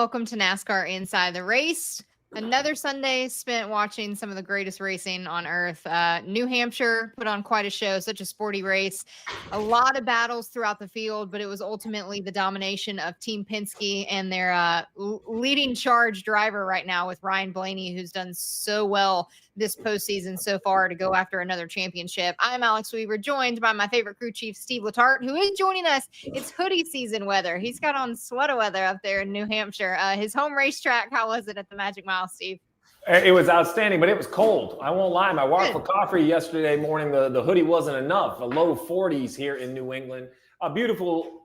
Welcome to NASCAR Inside the Race. Another Sunday spent watching some of the greatest racing on earth. New Hampshire put on quite a show, such a sporty race. A lot of battles throughout the field, but it was ultimately the domination of Team Penske and their leading charge driver right now with Ryan Blaney, who's done so well this postseason so far to go after another championship. I'm Alex Weaver, joined by my favorite crew chief, Steve Letarte, who is joining us. It's hoodie season weather. He's got on sweater weather up there in New Hampshire. His home racetrack, how was it at the Magic Mile, Steve? It was outstanding, but it was cold. I won't lie. I walked for coffee yesterday morning. The hoodie wasn't enough. A low 40s here in New England. A beautiful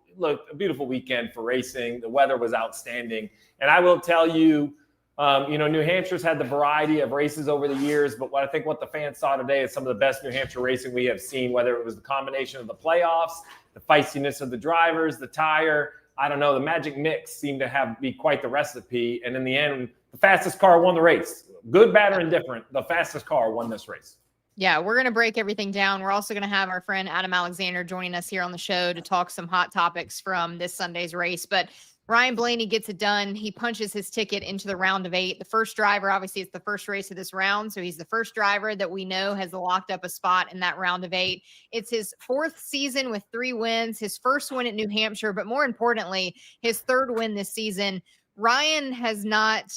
weekend for racing. The weather was outstanding. And I will tell you, New Hampshire's had the variety of races over the years, but what the fans saw today is some of the best New Hampshire racing we have seen, whether it was the combination of the playoffs, the feistiness of the drivers, the tire. I don't know. The magic mix seemed to be quite the recipe. And in the end, the fastest car won the race. Good, bad, or indifferent, the fastest car won this race. Yeah, we're going to break everything down. We're also going to have our friend Adam Alexander joining us here on the show to talk some hot topics from this Sunday's race. But Ryan Blaney gets it done. He punches his ticket into the round of 8. The first driver, obviously, it's the first race of this round. So he's the first driver that we know has locked up a spot in that round of 8. It's his 4th season with 3 wins, his first win at New Hampshire, but more importantly, his 3rd win this season. Ryan has not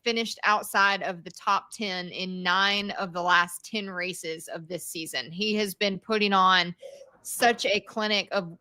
finished outside of the top 10 in 9 of the last 10 races of this season. He has been putting on such a clinic of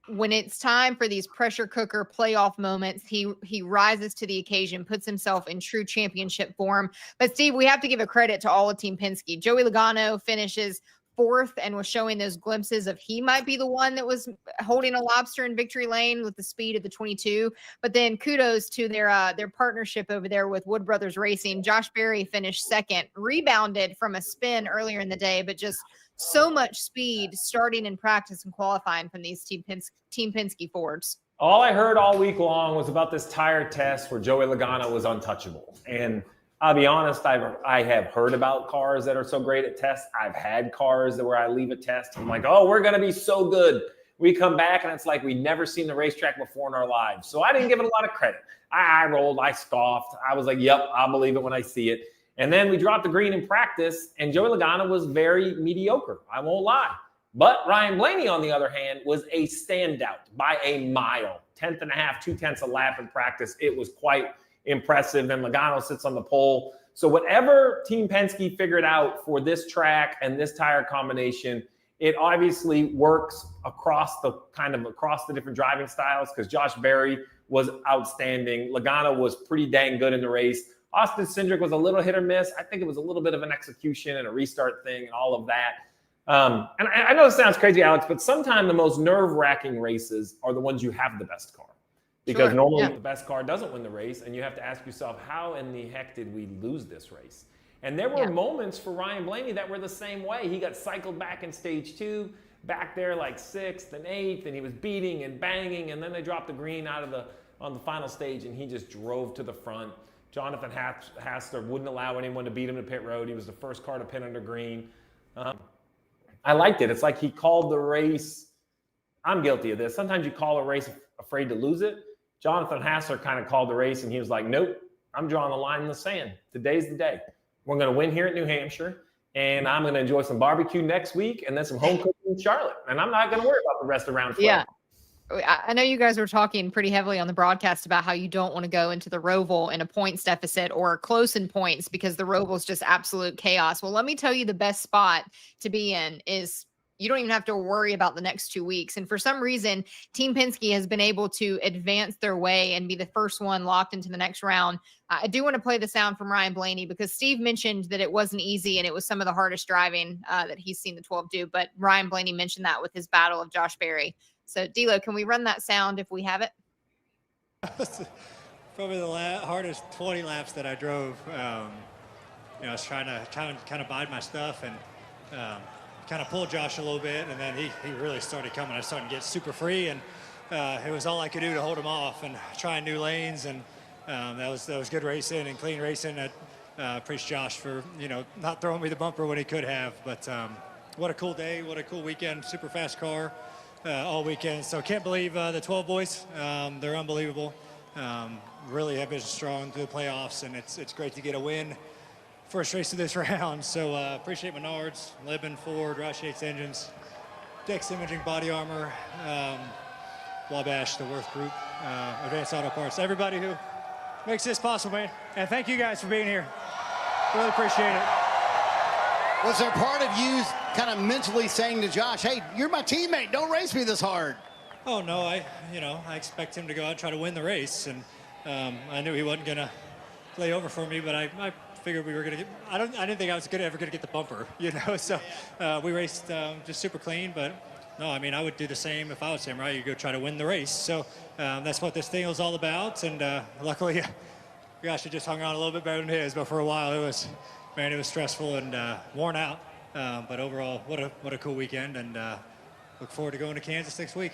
when it's time for these pressure cooker playoff moments, he rises to the occasion, puts himself in true championship form. But Steve, we have to give a credit to all of Team Penske. Joey Logano finishes 4th and was showing those glimpses of he might be the one that was holding a lobster in victory lane with the speed of the 22. But then kudos to their partnership over there with Wood Brothers Racing. Josh Berry finished 2nd, rebounded from a spin earlier in the day, but just so much speed starting in practice and qualifying from these Team Penske Fords. All I heard all week long was about this tire test where Joey Logano was untouchable. And I'll be honest, I have heard about cars that are so great at tests. I've had cars where I leave a test. I'm like, oh, we're going to be so good. We come back and it's like we never seen the racetrack before in our lives. So I didn't give it a lot of credit. I rolled, I scoffed. I was like, yep, I'll believe it when I see it. And then we dropped the green in practice, and Joey Logano was very mediocre. I won't lie. But Ryan Blaney, on the other hand, was a standout by a mile. 10th and a half, 2/10 a lap in practice. It was quite impressive. And Logano sits on the pole. So whatever Team Penske figured out for this track and this tire combination, it obviously works across the different driving styles because Josh Berry was outstanding. Logano was pretty dang good in the race. Austin Cindric was a little hit or miss. I think it was a little bit of an execution and a restart thing and all of that. And I know this sounds crazy, Alex, but sometimes the most nerve-wracking races are the ones you have the best car. Because normally the best car doesn't win the race, and you have to ask yourself, how in the heck did we lose this race? And there were moments for Ryan Blaney that were the same way. He got cycled back in stage 2, back there like 6th and 8th, and he was beating and banging, and then they dropped the green on the final stage, and he just drove to the front. Jonathan Hassler wouldn't allow anyone to beat him to pit road. He was the first car to pit under green. I liked it. It's like he called the race. I'm guilty of this. Sometimes you call a race afraid to lose it. Jonathan Hassler kind of called the race, and he was like, nope, I'm drawing the line in the sand. Today's the day. We're going to win here at New Hampshire, and I'm going to enjoy some barbecue next week and then some home cooking in Charlotte. And I'm not going to worry about the rest of round 12. Yeah. I know you guys were talking pretty heavily on the broadcast about how you don't want to go into the Roval in a points deficit or close in points because the Roval is just absolute chaos. Well, let me tell you, the best spot to be in is you don't even have to worry about the next 2 weeks. And for some reason, Team Penske has been able to advance their way and be the first one locked into the next round. I do want to play the sound from Ryan Blaney because Steve mentioned that it wasn't easy and it was some of the hardest driving that he's seen the 12 do. But Ryan Blaney mentioned that with his battle of Josh Berry. So, D'Lo, can we run that sound if we have it? Probably the hardest 20 laps that I drove. I was trying to kind of bide my stuff and kind of pull Josh a little bit, and then he really started coming. I started to get super free, and it was all I could do to hold him off and trying new lanes, and that was good racing and clean racing. I appreciate Josh for not throwing me the bumper when he could have, but what a cool day, what a cool weekend, super fast car. All weekend. So can't believe the 12 boys. They're unbelievable. really have been strong through the playoffs, and it's great to get a win. First race of this round, so appreciate Menards, Libben, Ford, Ross Yates Engines, Dex Imaging Body Armor, Wabash, the Worth Group, Advanced Auto Parts, everybody who makes this possible, man. And thank you guys for being here. Really appreciate it. Was there part of you kind of mentally saying to Josh, hey, you're my teammate, don't race me this hard? Oh, no, I expect him to go out and try to win the race, and I knew he wasn't going to lay over for me, but I figured we were going to get, I didn't think I was ever going to get the bumper, so we raced just super clean, but no, I mean, I would do the same if I was him, right? You go try to win the race, so that's what this thing was all about, and luckily, gosh, it just hung on a little bit better than his, but for a while, it was stressful and worn out, but overall, what a cool weekend, and look forward to going to Kansas next week.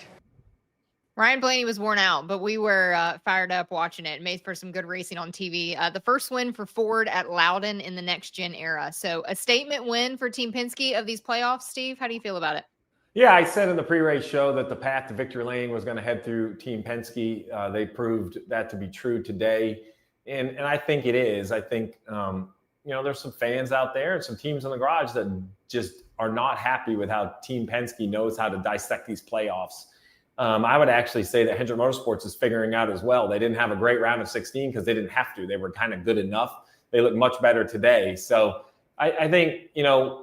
Ryan Blaney was worn out, but we were fired up watching it. It made for some good racing on TV. The first win for Ford at Loudon in the next-gen era. So a statement win for Team Penske of these playoffs. Steve, how do you feel about it? Yeah, I said in the pre-race show that the path to victory lane was going to head through Team Penske. They proved that to be true today, and I think it is. I think, there's some fans out there and some teams in the garage that just are not happy with how Team Penske knows how to dissect these playoffs. I would actually say that Hendrick Motorsports is figuring out as well. They didn't have a great round of 16 because they didn't have to. They were kind of good enough. They look much better today. So I think,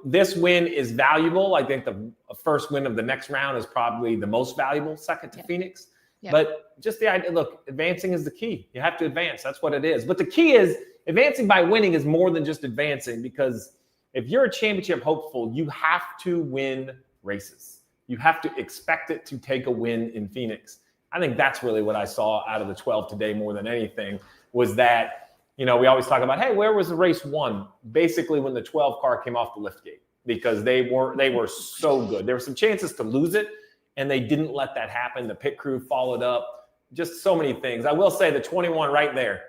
this win is valuable. I think the first win of the next round is probably the most valuable, second to Phoenix. Yep. But just the idea, look, advancing is the key. You have to advance. That's what it is. But the key is advancing by winning is more than just advancing, because if you're a championship hopeful, you have to win races. You have to expect it to take a win in Phoenix. I think that's really what I saw out of the 12 today more than anything, was that, we always talk about, hey, where was the race won? Basically when the 12 car came off the lift gate, because they were so good. There were some chances to lose it, and they didn't let that happen. The pit crew followed up, just so many things. I will say the 21 right there,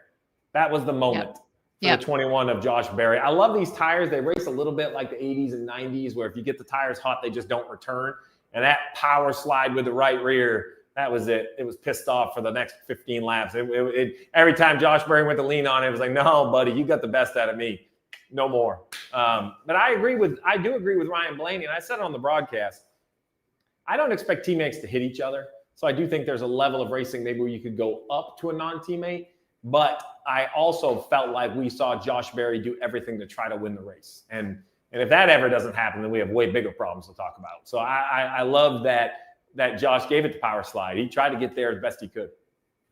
that was the moment. The 21 of Josh Berry. I love these tires. They race a little bit like the 80s and 90s, where if you get the tires hot, they just don't return. And that power slide with the right rear, that was it. It was pissed off for the next 15 laps. Every time Josh Berry went to lean on it, it was like, no, buddy, you got the best out of me. No more. But I do agree with Ryan Blaney, and I said it on the broadcast. I don't expect teammates to hit each other. So I do think there's a level of racing maybe where you could go up to a non-teammate. But I also felt like we saw Josh Berry do everything to try to win the race. And if that ever doesn't happen, then we have way bigger problems to talk about. So I love that Josh gave it the power slide. He tried to get there as best he could.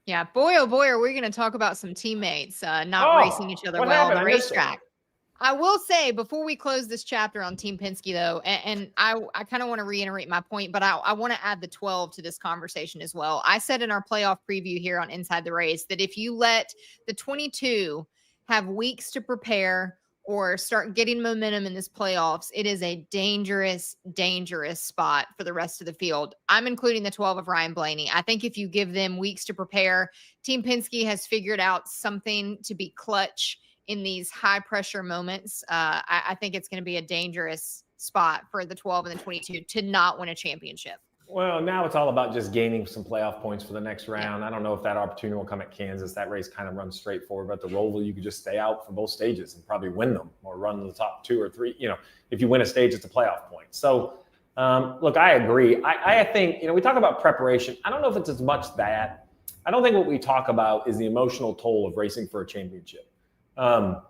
Yeah, boy, oh boy, are we going to talk about some teammates not racing each other well on the racetrack. I will say, before we close this chapter on Team Penske, though, and I kind of want to reiterate my point, but I want to add the 12 to this conversation as well. I said in our playoff preview here on Inside the Race that if you let the 22 have weeks to prepare or start getting momentum in this playoffs, it is a dangerous, dangerous spot for the rest of the field. I'm including the 12 of Ryan Blaney. I think if you give them weeks to prepare, Team Penske has figured out something to be clutch in these high pressure moments. I think it's going to be a dangerous spot for the 12 and the 22 to not win a championship. Well, now it's all about just gaining some playoff points for the next round. I don't know if that opportunity will come at Kansas. That race kind of runs straightforward. But the Roval, you could just stay out for both stages and probably win them, or run the top 2 or 3. If you win a stage, it's a playoff point. So, look, I agree. I think, we talk about preparation. I don't know if it's as much that. I don't think what we talk about is the emotional toll of racing for a championship. In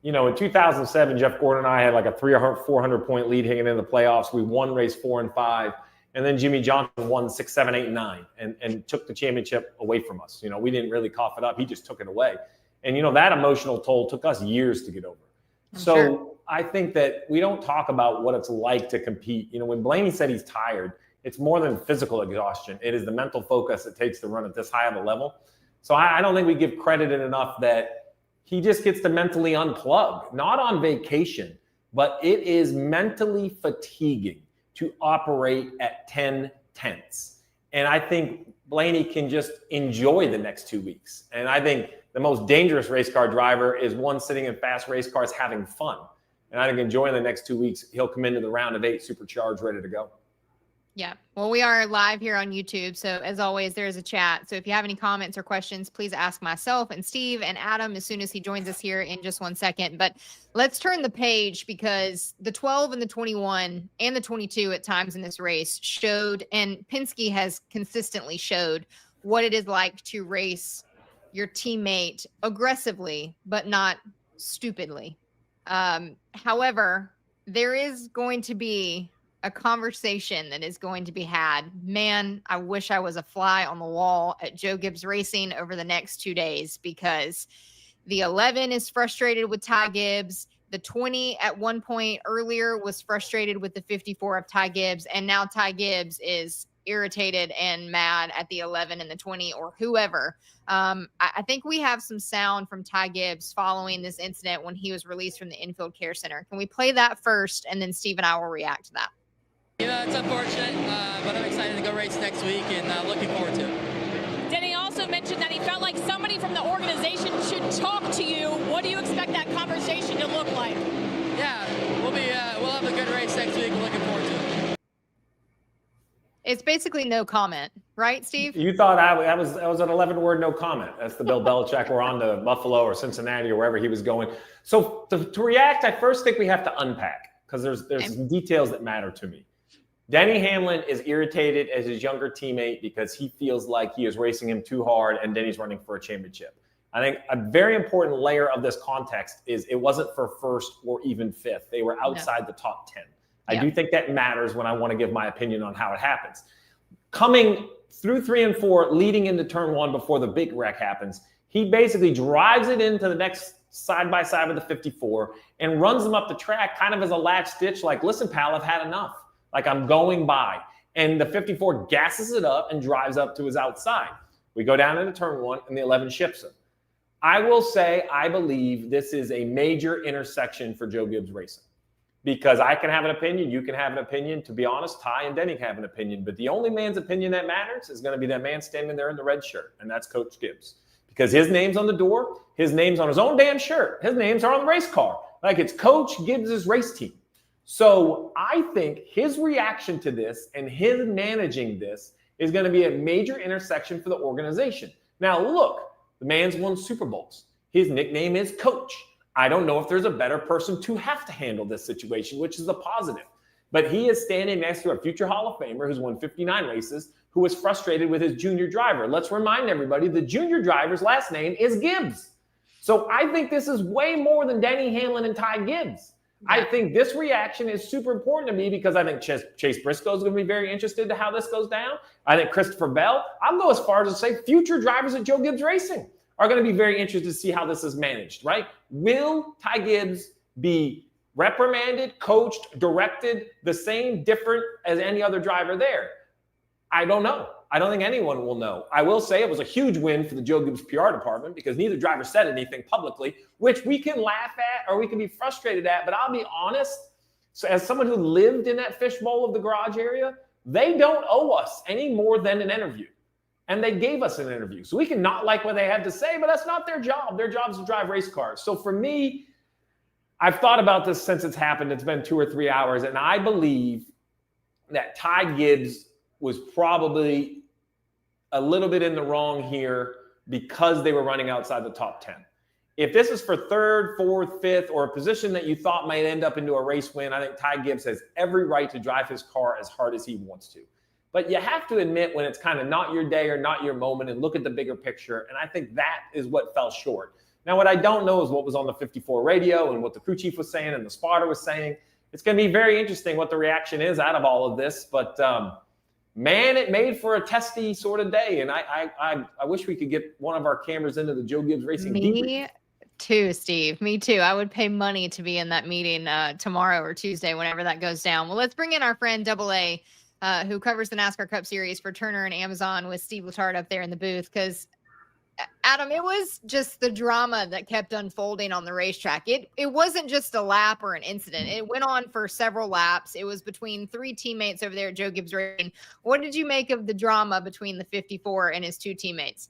2007, Jeff Gordon and I had like a 400 point lead hanging in the playoffs. We won race 4 and 5. And then Jimmy Johnson won 6, 7, 8, and 9 and took the championship away from us. We didn't really cough it up. He just took it away. And, that emotional toll took us years to get over. Sure. I think that we don't talk about what it's like to compete. When Blaney said he's tired, it's more than physical exhaustion. It is the mental focus it takes to run at this high of a level. So I don't think we give credit enough that he just gets to mentally unplug, not on vacation, but it is mentally fatiguing to operate at 10 tenths. And I think Blaney can just enjoy the next 2 weeks. And I think the most dangerous race car driver is one sitting in fast race cars having fun. And I think enjoying the next 2 weeks, he'll come into the round of 8 supercharged, ready to go. Yeah. Well, we are live here on YouTube. So as always, there's a chat. So if you have any comments or questions, please ask myself and Steve and Adam as soon as he joins us here in just 1 second. But let's turn the page, because the 12 and the 21 and the 22 at times in this race showed, and Penske has consistently showed, what it is like to race your teammate aggressively, but not stupidly. However, there is going to be a conversation that is going to be had. Man, I wish I was a fly on the wall at Joe Gibbs Racing over the next 2 days, because the 11 is frustrated with Ty Gibbs. The 20 at one point earlier was frustrated with the 54 of Ty Gibbs. And now Ty Gibbs is irritated and mad at the 11 and the 20 or whoever. I think we have some sound from Ty Gibbs following this incident when he was released from the infield care center. Can we play that first? And then Steve and I will react to that. You know, it's unfortunate, but I'm excited to go race next week and looking forward to it. Denny also mentioned that he felt like somebody from the organization should talk to you. What do you expect that conversation to look like? Yeah, we'll have a good race next week. We're looking forward to it. It's basically no comment, right, Steve? You thought that was an 11-word no comment. That's the Bill Belichick. We're on to Buffalo or Cincinnati or wherever he was going. So to react, I first think we have to unpack, because there's some details that matter to me. Denny Hamlin is irritated as his younger teammate because he feels like he is racing him too hard and Denny's running for a championship. I think a very important layer of this context is it wasn't for first or even fifth. They were outside the top 10. I do think that matters when I want to give my opinion on how it happens. Coming through 3 and 4, leading into turn 1 before the big wreck happens, he basically drives it into the next side by side with the 54 and runs them up the track kind of as a latch ditch, like, listen, pal, I've had enough. Like, I'm going by. And the 54 gasses it up and drives up to his outside. We go down into turn 1 and the 11 ships him. I will say I believe this is a major intersection for Joe Gibbs Racing, because I can have an opinion, you can have an opinion. To be honest, Ty and Denny have an opinion, but the only man's opinion that matters is going to be that man standing there in the red shirt, and that's Coach Gibbs, because his name's on the door, his name's on his own damn shirt, his names are on the race car. Like, it's Coach Gibbs's race team. So I think his reaction to this and his managing this is going to be a major intersection for the organization. Now, look, the man's won Super Bowls. His nickname is Coach. I don't know if there's a better person to have to handle this situation, which is a positive. But he is standing next to a future Hall of Famer who's won 59 races, who was frustrated with his junior driver. Let's remind everybody, the junior driver's last name is Gibbs. So I think this is way more than Denny Hamlin and Ty Gibbs. I think this reaction is super important to me, because I think Chase Briscoe is going to be very interested to how this goes down. I think Christopher Bell, I'll go as far as to say future drivers at Joe Gibbs Racing are going to be very interested to see how this is managed, right? Will Ty Gibbs be reprimanded, coached, directed the same, different as any other driver there? I don't know. I don't think anyone will know. I will say it was a huge win for the Joe Gibbs PR department, because neither driver said anything publicly, which we can laugh at or we can be frustrated at. But I'll be honest, so as someone who lived in that fishbowl of the garage area, they don't owe us any more than an interview. And they gave us an interview. So we can not like what they had to say, but that's not their job. Their job is to drive race cars. So for me, I've thought about this since it's happened. It's been 2 or 3 hours. And I believe that Ty Gibbs was probably a little bit in the wrong here because they were running outside the top 10. If this is for 3rd, 4th, 5th, or a position that you thought might end up into a race win, I think Ty Gibbs has every right to drive his car as hard as he wants to. But you have to admit when it's kind of not your day or not your moment and look at the bigger picture. And I think that is what fell short. Now, what I don't know is what was on the 54 radio and what the crew chief was saying and the spotter was saying. It's going to be very interesting what the reaction is out of all of this. But, man, it made for a testy sort of day. And I wish we could get one of our cameras into the Joe Gibbs Racing. Me too, Steve. Me too. I would pay money to be in that meeting tomorrow or Tuesday, whenever that goes down. Well, let's bring in our friend Double A, who covers the NASCAR Cup Series for Turner and Amazon, with Steve Letarte up there in the booth. Because, Adam, it was just the drama that kept unfolding on the racetrack. It wasn't just a lap or an incident. It went on for several laps. It was between 3 teammates over there at Joe Gibbs Racing. What did you make of the drama between the 54 and his 2 teammates?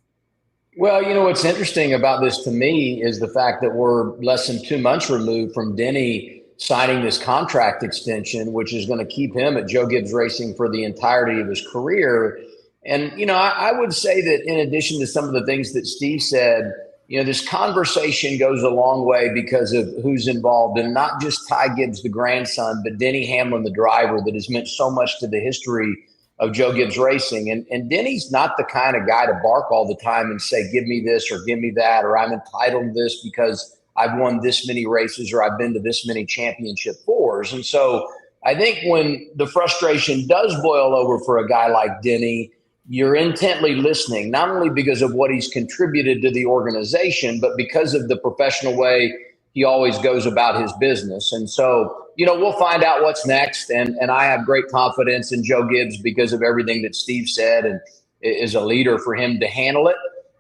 Well, you know, what's interesting about this to me is the fact that we're less than 2 months removed from Denny signing this contract extension, which is going to keep him at Joe Gibbs Racing for the entirety of his career. And, I would say that in addition to some of the things that Steve said, this conversation goes a long way because of who's involved, and not just Ty Gibbs, the grandson, but Denny Hamlin, the driver, that has meant so much to the history of Joe Gibbs Racing. And Denny's not the kind of guy to bark all the time and say, give me this or give me that, or I'm entitled to this because I've won this many races or I've been to this many championship fours. And so I think when the frustration does boil over for a guy like Denny, you're intently listening, not only because of what he's contributed to the organization, but because of the professional way he always goes about his business. And so, we'll find out what's next. And I have great confidence in Joe Gibbs because of everything that Steve said, and is a leader for him to handle it.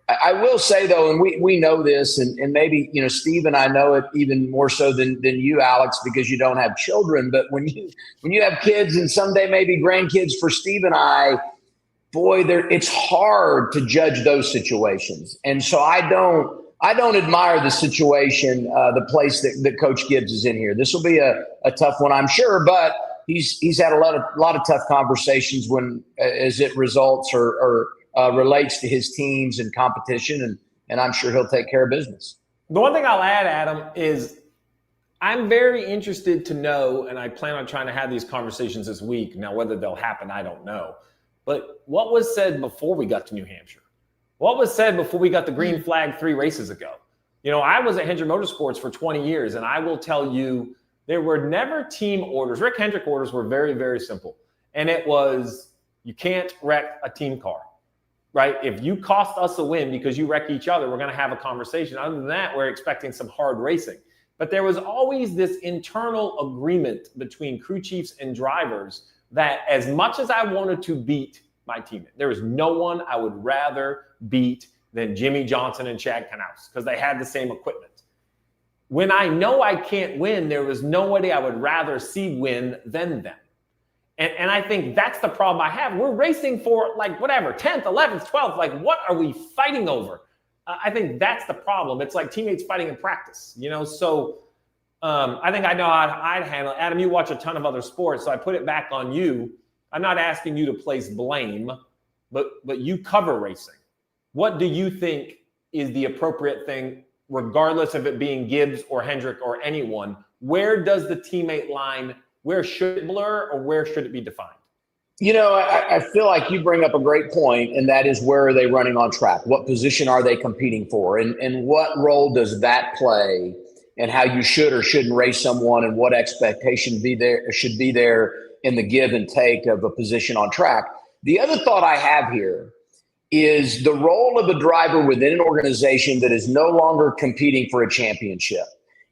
I will say, though, and we know this, and maybe, Steve and I know it even more so than you, Alex, because you don't have children. But when you have kids and someday maybe grandkids for Steve and I, boy, it's hard to judge those situations. And so I don't admire the situation, the place that Coach Gibbs is in here. This will be a tough one, I'm sure, but he's had a lot of tough conversations as it results or relates to his teams and competition, and I'm sure he'll take care of business. The one thing I'll add, Adam, is I'm very interested to know, and I plan on trying to have these conversations this week. Now, whether they'll happen, I don't know. But what was said before we got to New Hampshire? What was said before we got the green flag 3 races ago? I was at Hendrick Motorsports for 20 years, and I will tell you there were never team orders. Rick Hendrick orders were very, very simple. And it was, you can't wreck a team car, right? If you cost us a win because you wreck each other, we're going to have a conversation. Other than that, we're expecting some hard racing. But there was always this internal agreement between crew chiefs and drivers that as much as I wanted to beat my teammate, there was no one I would rather beat than Jimmy Johnson and Chad Knaus because they had the same equipment. When I know I can't win, there was nobody I would rather see win than them. And I think that's the problem I have. We're racing for 10th, 11th, 12th. What are we fighting over? I think that's the problem. It's like teammates fighting in practice, So I think I know how I'd handle it. Adam, you watch a ton of other sports, so I put it back on you. I'm not asking you to place blame, but you cover racing. What do you think is the appropriate thing, regardless of it being Gibbs or Hendrick or anyone? Where does the teammate line, where should it blur or where should it be defined? I feel like you bring up a great point, and that is, where are they running on track? What position are they competing for? And what role does that play, and how you should or shouldn't race someone, and what expectation should be there in the give and take of a position on track? The other thought I have here is the role of a driver within an organization that is no longer competing for a championship.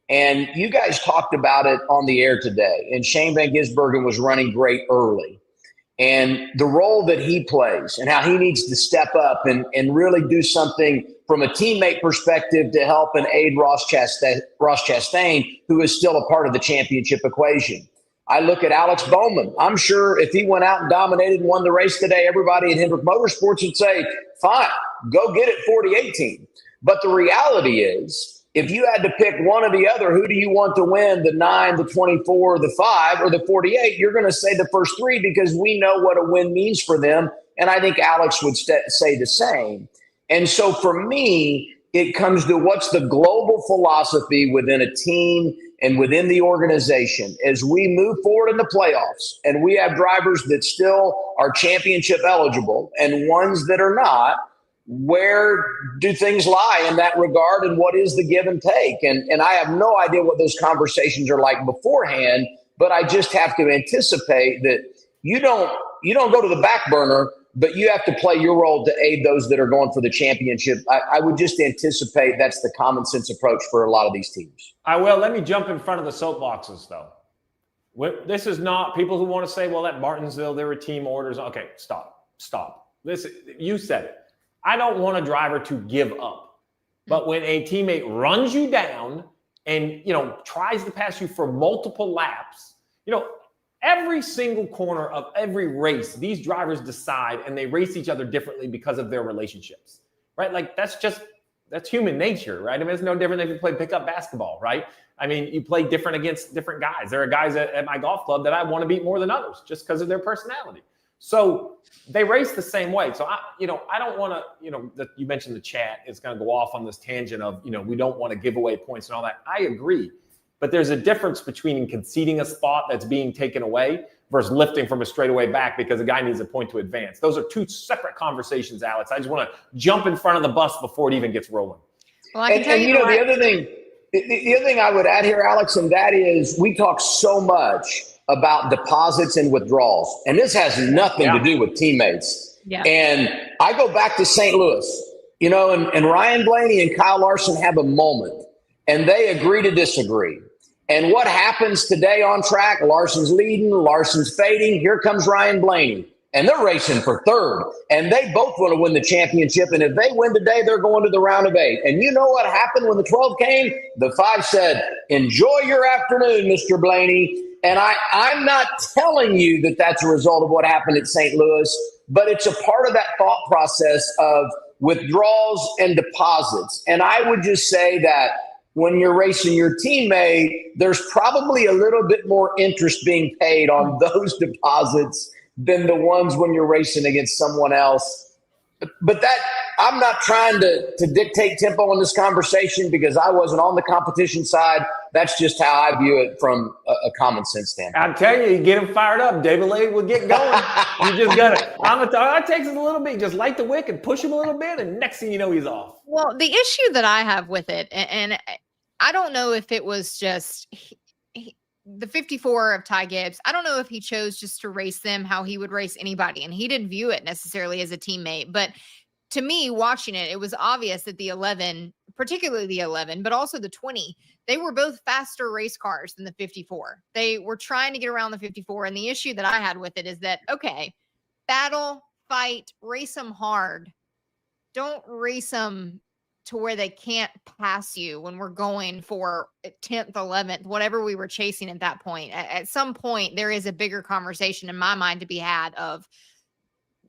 And you guys talked about it on the air today, and Shane Van Gisbergen was running great early. And the role that he plays and how he needs to step up and really do something from a teammate perspective to help and aid Ross Chastain, who is still a part of the championship equation. I look at Alex Bowman. I'm sure if he went out and dominated and won the race today, everybody at Hendrick Motorsports would say, fine, go get it 40-18. But the reality is, if you had to pick one or the other, who do you want to win, the 9, the 24, the 5, or the 48? You're going to say the first 3 because we know what a win means for them. And I think Alex would say the same. And so for me, it comes to what's the global philosophy within a team and within the organization as we move forward in the playoffs. And we have drivers that still are championship eligible and ones that are not. Where do things lie in that regard, and what is the give and take? And I have no idea what those conversations are like beforehand, but I just have to anticipate that you don't go to the back burner, but you have to play your role to aid those that are going for the championship. I would just anticipate that's the common sense approach for a lot of these teams. I will. Let me jump in front of the soapboxes, though. This is not people who want to say, well, at Martinsville, there were team orders. Okay, stop. Listen, you said it. I don't want a driver to give up. But when a teammate runs you down and, tries to pass you for multiple laps, every single corner of every race, these drivers decide and they race each other differently because of their relationships, right? That's that's human nature, right? I mean, it's no different than if you play pickup basketball, right? I mean, you play different against different guys. There are guys at my golf club that I want to beat more than others just because of their personality. So they race the same way. So, I don't want to, you mentioned the chat is going to go off on this tangent of, we don't want to give away points and all that. I agree. But there's a difference between conceding a spot that's being taken away versus lifting from a straightaway back because a guy needs a point to advance. Those are two separate conversations, Alex. I just want to jump in front of the bus before it even gets rolling. Well, I can tell you the other thing I would add here, Alex, and that is we talk so much about deposits and withdrawals, and this has nothing to do with teammates. Yeah. And I go back to St. Louis, and Ryan Blaney and Kyle Larson have a moment, and they agree to disagree. And what happens today on track? Larson's leading, Larson's fading. Here comes Ryan Blaney. And they're racing for third. And they both want to win the championship. And if they win today, they're going to the round of 8. And you know what happened when the 12 came? The 5 said, enjoy your afternoon, Mr. Blaney. And I'm not telling you that that's a result of what happened at St. Louis, but it's a part of that thought process of withdrawals and deposits. And I would just say that when you're racing your teammate, there's probably a little bit more interest being paid on those deposits than the ones when you're racing against someone else. But that I'm not trying to dictate tempo in this conversation because I wasn't on the competition side. That's just how I view it from a common sense standpoint. I'm telling you, get him fired up. David Lay will get going. You just got to – it takes us a little bit. Just light the wick and push him a little bit, and next thing you know, he's off. Well, the issue that I have with it, and I don't know if it was just the 54 of Ty Gibbs. I don't know if he chose just to race them how he would race anybody, and he didn't view it necessarily as a teammate. But to me, watching it, it was obvious that the 11, particularly the 11, but also the 20, they were both faster race cars than the 54. They were trying to get around the 54, and the issue that I had with it is that, okay, battle, fight, race them hard. Don't race them to where they can't pass you when we're going for 10th, 11th, whatever we were chasing at that point. At some point, there is a bigger conversation in my mind to be had of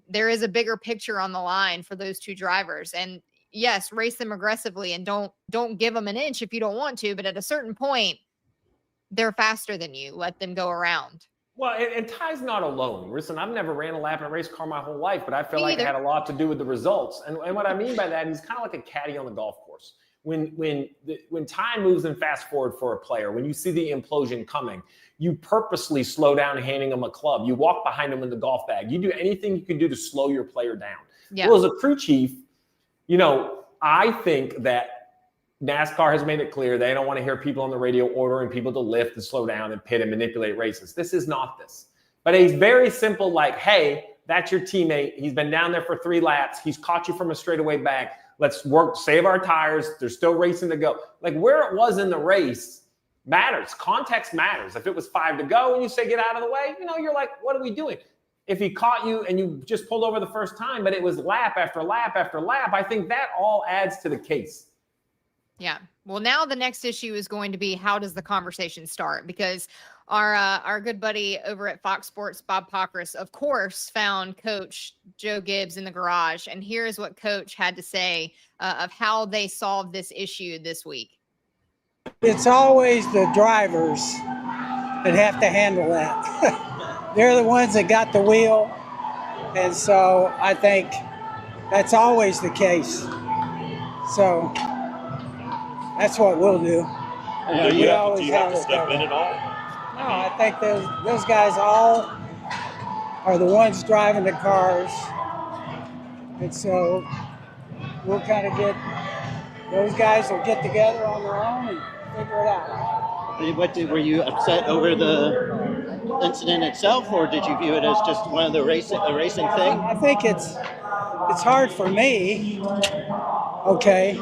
there is a bigger picture on the line for those two drivers. And yes, race them aggressively and don't give them an inch if you don't want to. But at a certain point, they're faster than you. Let them go around. Well, and Ty's not alone. Listen, I've never ran a lap in a race car my whole life, but I feel like it had a lot to do with the results. And what I mean by that, he's kind of like a caddy on the golf course. When Ty moves and fast forward for a player, when you see the implosion coming, you purposely slow down handing him a club. You walk behind him in the golf bag. You do anything you can do to slow your player down. Yeah. Well, as a crew chief, I think that NASCAR has made it clear they don't want to hear people on the radio ordering people to lift and slow down and pit and manipulate races. This is not this. But a very simple like, hey, that's your teammate. He's been down there for 3 laps. He's caught you from a straightaway back. Let's work, save our tires. There's still racing to go. Like where it was in the race matters. Context matters. If it was 5 to go and you say get out of the way, you're like, what are we doing? If he caught you and you just pulled over the first time, but it was lap after lap after lap, I think that all adds to the case. Yeah. Well, now the next issue is going to be how does the conversation start? Because our good buddy over at Fox Sports, Bob Pockrass, of course, found Coach Joe Gibbs in the garage. And here's what Coach had to say of how they solved this issue this week. It's always the drivers that have to handle that. They're the ones that got the wheel. And so I think that's always the case. So that's what we'll do. Do you have to step in at all? No, I think those guys all are the ones driving the cars. And so we'll kind of those guys will get together on their own and figure it out. Were you upset over the incident itself, or did you view it as just one of the racing thing? I think it's hard for me. Okay.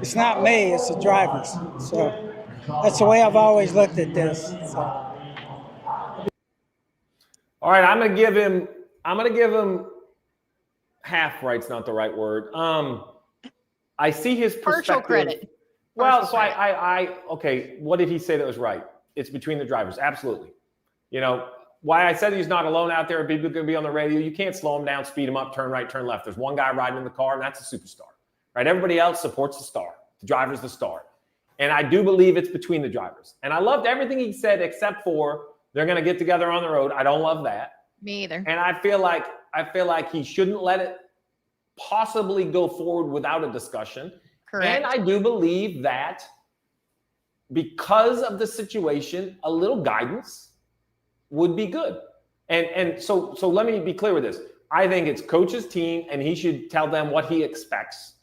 It's not me, it's the drivers. So that's the way I've always looked at this. So. All right, I'm gonna give him half right's not the right word. I see his perspective. Partial credit. Well, so I okay, what did he say that was right? It's between the drivers, absolutely. Why I said he's not alone out there, people are gonna be on the radio. You can't slow him down, speed him up, turn right, turn left. There's one guy riding in the car, and that's a superstar. right? Everybody else supports the star. The driver's the star. And I do believe it's between the drivers. And I loved everything he said except for they're going to get together on the road. I don't love that. Me either. And I feel like he shouldn't let it possibly go forward without a discussion. Correct. And I do believe that because of the situation, a little guidance would be good. And so let me be clear with this. I think it's coach's team, and he should tell them what he expects.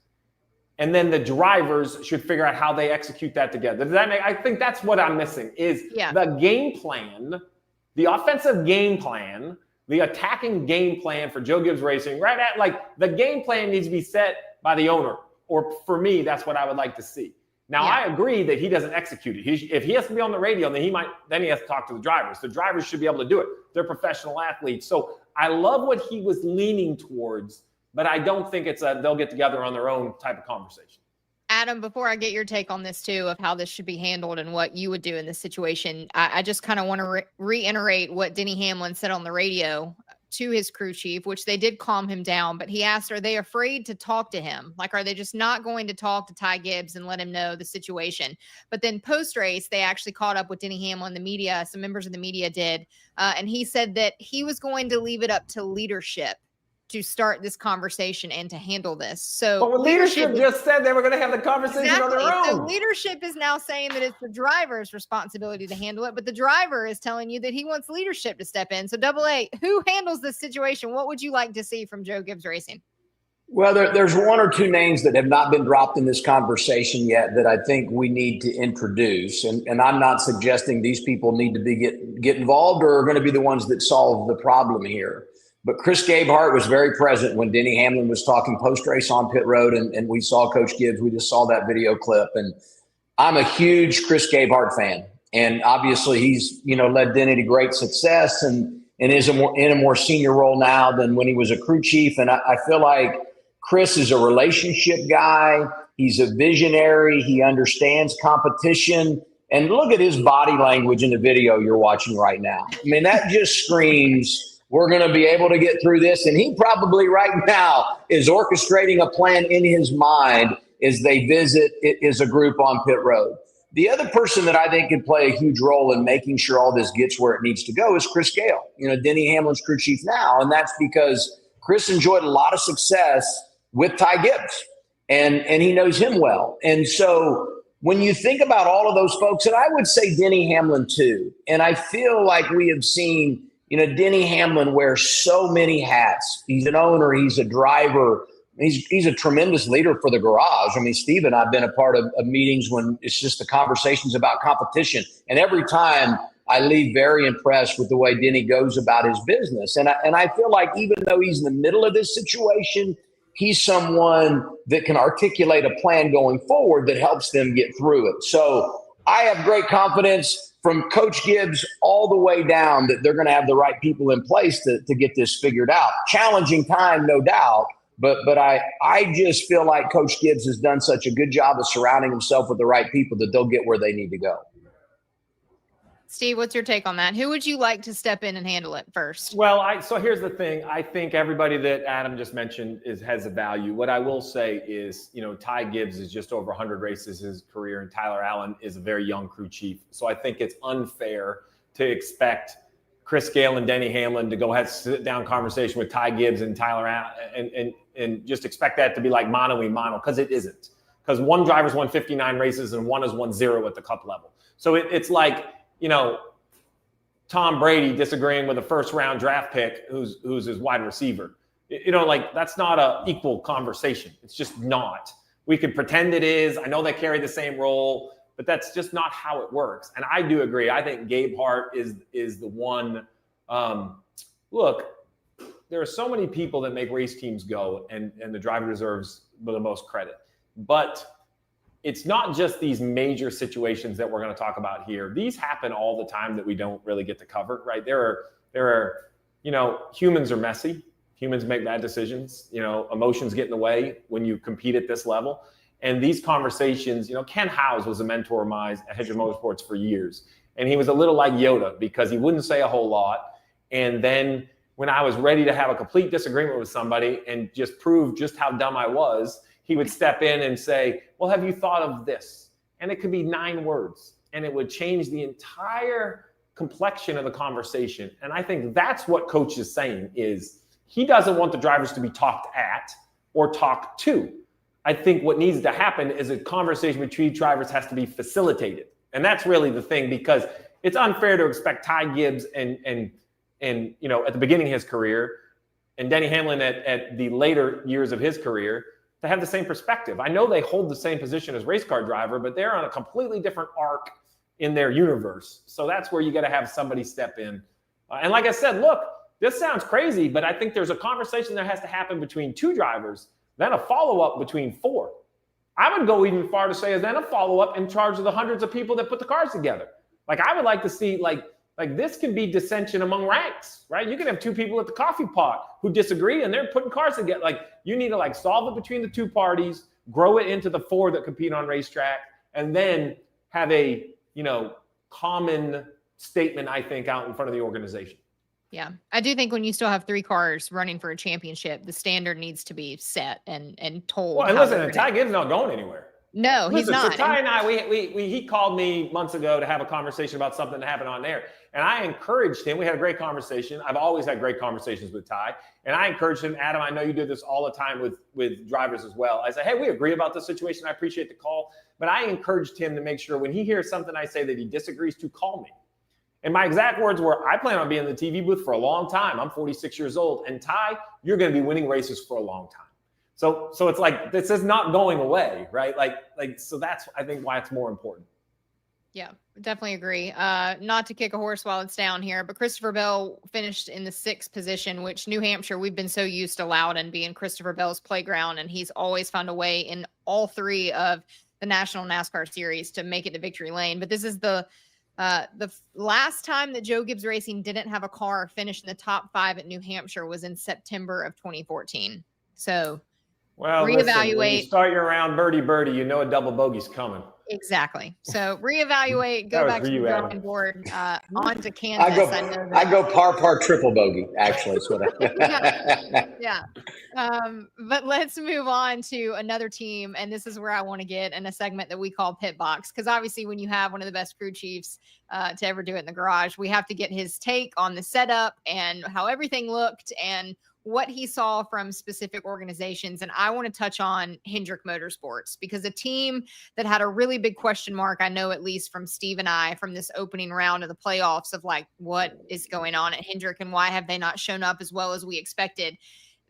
And then the drivers should figure out how they execute that together. Does that make? I think that's what I'm missing is the game plan, the offensive game plan, the attacking game plan for Joe Gibbs Racing. Right at like the game plan needs to be set by the owner, or for me, that's what I would like to see. Now I agree that he doesn't execute it. If he has to be on the radio, then he has to talk to the drivers. The drivers should be able to do it. They're professional athletes. So I love what he was leaning towards. But I don't think it's they'll get together on their own type of conversation. Adam, before I get your take on this too, of how this should be handled and what you would do in this situation, I just kind of want to reiterate what Denny Hamlin said on the radio to his crew chief, which they did calm him down. But he asked, are they afraid to talk to him? Like, are they just not going to talk to Ty Gibbs and let him know the situation? But then post-race, they actually caught up with Denny Hamlin, the media, some members of the media did. And he said that he was going to leave it up to leadership to start this conversation and to handle this. So but leadership just said they were going to have the conversation on their own. So leadership is now saying that it's the driver's responsibility to handle it, but the driver is telling you that he wants leadership to step in. So Double A, who handles this situation? What would you like to see from Joe Gibbs Racing? Well, there's one or two names that have not been dropped in this conversation yet that I think we need to introduce. And I'm not suggesting these people need to get involved or are going to be the ones that solve the problem here. But Chris Gabehart was very present when Denny Hamlin was talking post-race on pit road, and we saw Coach Gibbs. We just saw that video clip. And I'm a huge Chris Gabehart fan. And obviously he's, led Denny to great success and is in a more senior role now than when he was a crew chief. And I feel like Chris is a relationship guy. He's a visionary. He understands competition. And look at his body language in the video you're watching right now. I mean, that just screams – we're going to be able to get through this. And he probably right now is orchestrating a plan in his mind as they visit as a group on pit road. The other person that I think can play a huge role in making sure all this gets where it needs to go is Chris Gale, Denny Hamlin's crew chief now. And that's because Chris enjoyed a lot of success with Ty Gibbs and he knows him well. And so when you think about all of those folks, and I would say Denny Hamlin too, and I feel like we have seen Denny Hamlin wears so many hats. He's an owner. He's a driver. He's a tremendous leader for the garage. I mean, Steve and I have been a part of meetings when it's just the conversations about competition. And every time I leave very impressed with the way Denny goes about his business. And I feel like even though he's in the middle of this situation, he's someone that can articulate a plan going forward that helps them get through it. So I have great confidence from Coach Gibbs all the way down that they're going to have the right people in place to get this figured out. Challenging time, no doubt, but I just feel like Coach Gibbs has done such a good job of surrounding himself with the right people that they'll get where they need to go. Steve, what's your take on that? Who would you like to step in and handle it first? Well, so here's the thing. I think everybody that Adam just mentioned has a value. What I will say is, Ty Gibbs is just over 100 races in his career, and Tyler Allen is a very young crew chief. So I think it's unfair to expect Chris Gale and Denny Hamlin to go have a sit-down conversation with Ty Gibbs and Tyler Allen and just expect that to be like mano-a-mano, because it isn't. Because one driver's won 59 races and one has won 0 at the cup level. So it's like, Tom Brady disagreeing with a first-round draft pick who's his wide receiver. That's not an equal conversation. It's just not. We could pretend it is. I know they carry the same role, but that's just not how it works. And I do agree. I think Gabehart is the one. Look, there are so many people that make race teams go, and the driver deserves the most credit. But it's not just these major situations that we're going to talk about here. These happen all the time that we don't really get to cover, right? There are, humans are messy. Humans make bad decisions. Emotions get in the way when you compete at this level. And these conversations, Ken Howes was a mentor of mine at Hendrick Motorsports for years. And he was a little like Yoda because he wouldn't say a whole lot. And then when I was ready to have a complete disagreement with somebody and just prove just how dumb I was, he would step in and say, well, have you thought of this? And it could be 9 words, and it would change the entire complexion of the conversation. And I think that's what coach is saying, is he doesn't want the drivers to be talked at or talked to. I think what needs to happen is a conversation between drivers has to be facilitated. And that's really the thing, because it's unfair to expect Ty Gibbs and you know, at the beginning of his career, and Denny Hamlin at the later years of his career, to have the same perspective. I know they hold the same position as race car driver, but they're on a completely different arc in their universe. So that's where you got to have somebody step in. And like I said, look, this sounds crazy, but I think there's a conversation that has to happen between 2 drivers, then a follow-up between 4. I would go even far to say, then a follow-up in charge of the hundreds of people that put the cars together. Like, I would like to see, like this can be dissension among ranks, right? You can have 2 people at the coffee pot who disagree, and they're putting cars together. Like, you need to like solve it between the 2 parties, grow it into the 4 that compete on racetrack, and then have a, you know, common statement, I think, out in front of the organization. Yeah, I do think when you still have 3 cars running for a championship, the standard needs to be set and told. Well, and listen, Ty Gibbs not going anywhere. No, he's not. So Ty and I, he called me months ago to have a conversation about something that happened on there. And I encouraged him. We had a great conversation. I've always had great conversations with Ty. And I encouraged him, Adam, I know you do this all the time with drivers as well. I said, hey, we agree about the situation. I appreciate the call. But I encouraged him to make sure when he hears something I say that he disagrees, to call me. And my exact words were, I plan on being in the TV booth for a long time. I'm 46 years old. And Ty, you're going to be winning races for a long time. So it's like, this is not going away, right? Like, so that's, I think, why it's more important. Yeah, definitely agree. Not to kick a horse while it's down here, but Christopher Bell finished in the 6th position, which New Hampshire, we've been so used to Loudon being Christopher Bell's playground, and he's always found a way in all 3 of the National NASCAR Series to make it to victory lane. But this is the last time that Joe Gibbs Racing didn't have a car finish in the top 5 at New Hampshire was in September of 2014. So, well, reevaluate. Listen, when you start your round birdie, you know a double bogey's coming. Exactly. So reevaluate, go back to the drawing board, on to Kansas. I go par triple bogey, actually. Is what yeah. But let's move on to another team. And this is where I want to get in a segment that we call Pit Box. Because obviously when you have one of the best crew chiefs to ever do it in the garage, we have to get his take on the setup and how everything looked and what he saw from specific organizations. And I want to touch on Hendrick Motorsports, because a team that had a really big question mark, I know, at least from Steve and I, from this opening round of the playoffs, of like, what is going on at Hendrick and why have they not shown up as well as we expected?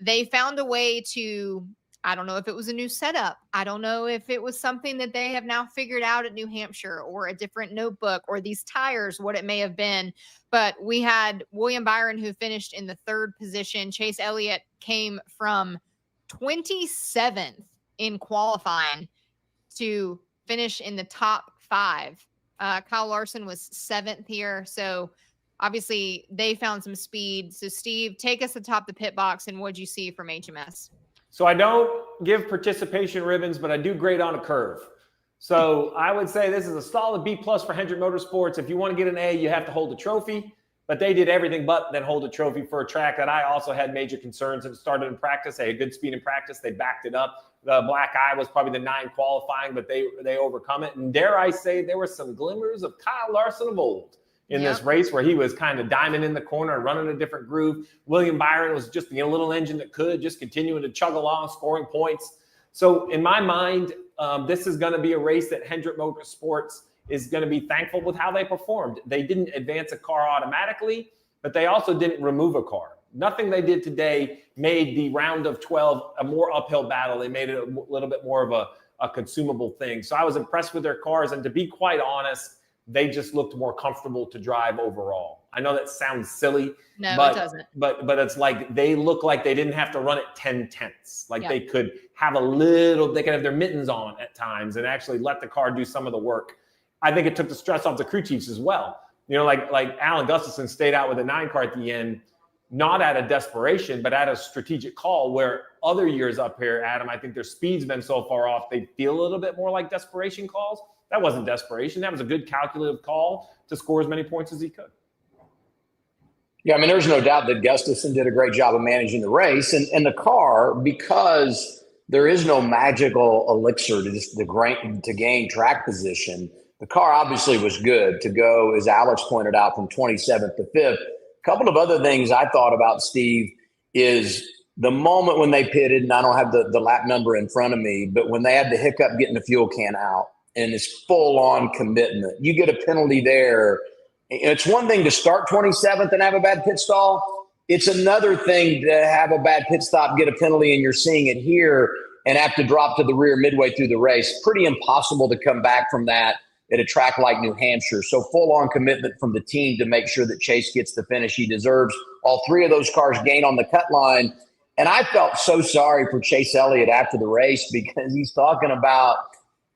They found a way to, I don't know if it was a new setup. I don't know if it was something that they have now figured out at New Hampshire, or a different notebook, or these tires, what it may have been. But we had William Byron, who finished in the 3rd position. Chase Elliott came from 27th in qualifying to finish in the top 5. Kyle Larson was 7th here. So obviously they found some speed. So Steve, take us atop the pit box, and what'd you see from HMS? So I don't give participation ribbons, but I do grade on a curve. So I would say this is a solid B+ for Hendrick Motorsports. If you want to get an A, you have to hold a trophy. But they did everything but then hold a trophy for a track that I also had major concerns. It started in practice. They had good speed in practice. They backed it up. The black eye was probably the 9 qualifying, but they overcome it. And dare I say, there were some glimmers of Kyle Larson of old in this race, where he was kind of diamond in the corner, running a different groove. William Byron was just the little engine that could, just continuing to chug along, scoring points. So in my mind, this is going to be a race that Hendrick Motorsports is going to be thankful with how they performed. They didn't advance a car automatically, but they also didn't remove a car. Nothing they did today made the round of 12 a more uphill battle. They made it a little bit more of a consumable thing. So I was impressed with their cars. And to be quite honest, they just looked more comfortable to drive overall. I know that sounds silly. No, but, it doesn't. But it's like they look like they didn't have to run it 10 tenths. Like they could have they could have their mittens on at times and actually let the car do some of the work. I think it took the stress off the crew chiefs as well. You know, like Alan Gustafson stayed out with a 9 car at the end, not out of desperation, but out of strategic call, where other years up here, Adam, I think their speed's been so far off, they feel a little bit more like desperation calls. That wasn't desperation. That was a good calculative call to score as many points as he could. Yeah, I mean, there's no doubt that Gustafson did a great job of managing the race. And the car, because there is no magical elixir to gain track position. The car obviously was good to go, as Alex pointed out, from 27th to 5th. A couple of other things I thought about, Steve, is the moment when they pitted, and I don't have the lap number in front of me, but when they had the hiccup getting the fuel can out and it's full-on commitment, you get a penalty there. It's one thing to start 27th and have a bad pit stall. It's another thing to have a bad pit stop, get a penalty, and you're seeing it here and have to drop to the rear midway through the race. Pretty impossible to come back from that at a track like New Hampshire. So full-on commitment from the team to make sure that Chase gets the finish he deserves. All three of those cars gain on the cut line. And I felt so sorry for Chase Elliott after the race, because he's talking about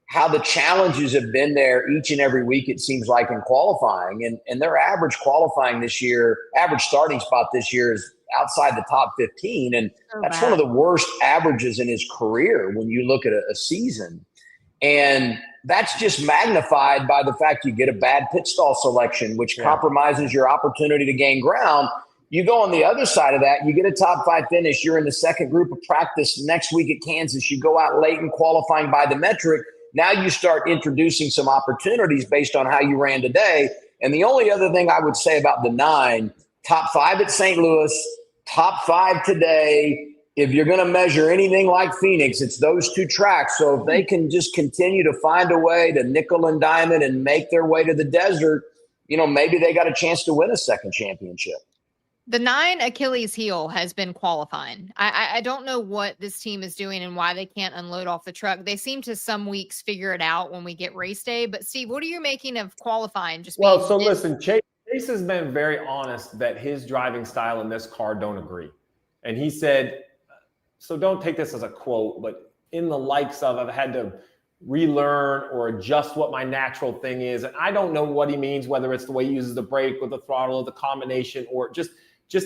how the challenges have been there each and every week, it seems like, in qualifying. And their average qualifying this year, average starting spot this year is outside the top 15. And that's one of the worst averages in his career when you look at a season. And that's just magnified by the fact you get a bad pit stall selection, which compromises your opportunity to gain ground. You go on the other side of that, you get a top 5 finish. You're in the second group of practice next week at Kansas. You go out late in qualifying by the metric. Now you start introducing some opportunities based on how you ran today. And the only other thing I would say about the 9, top 5 at St. Louis, top 5 today. If you're going to measure anything like Phoenix, it's those two tracks. So if they can just continue to find a way to nickel and dime it and make their way to the desert, maybe they got a chance to win a second championship. The 9 Achilles heel has been qualifying. I don't know what this team is doing and why they can't unload off the truck. They seem to some weeks figure it out when we get race day. But Steve, what are you making of qualifying? Listen, Chase has been very honest that his driving style and this car don't agree. And he said, so don't take this as a quote, but in the likes of, I've had to relearn or adjust what my natural thing is. And I don't know what he means, whether it's the way he uses the brake with the throttle or the combination, or just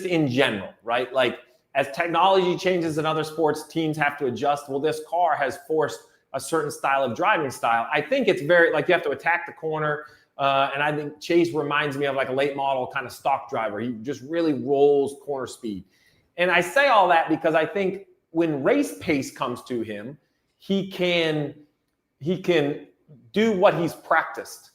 in general, right? Like, as technology changes in other sports, teams have to adjust. Well, this car has forced a certain style of driving style. I think it's very, like, you have to attack the corner. And I think Chase reminds me of like a late model kind of stock driver. He just really rolls corner speed. And I say all that because I think when race pace comes to him, he can do what he's practiced.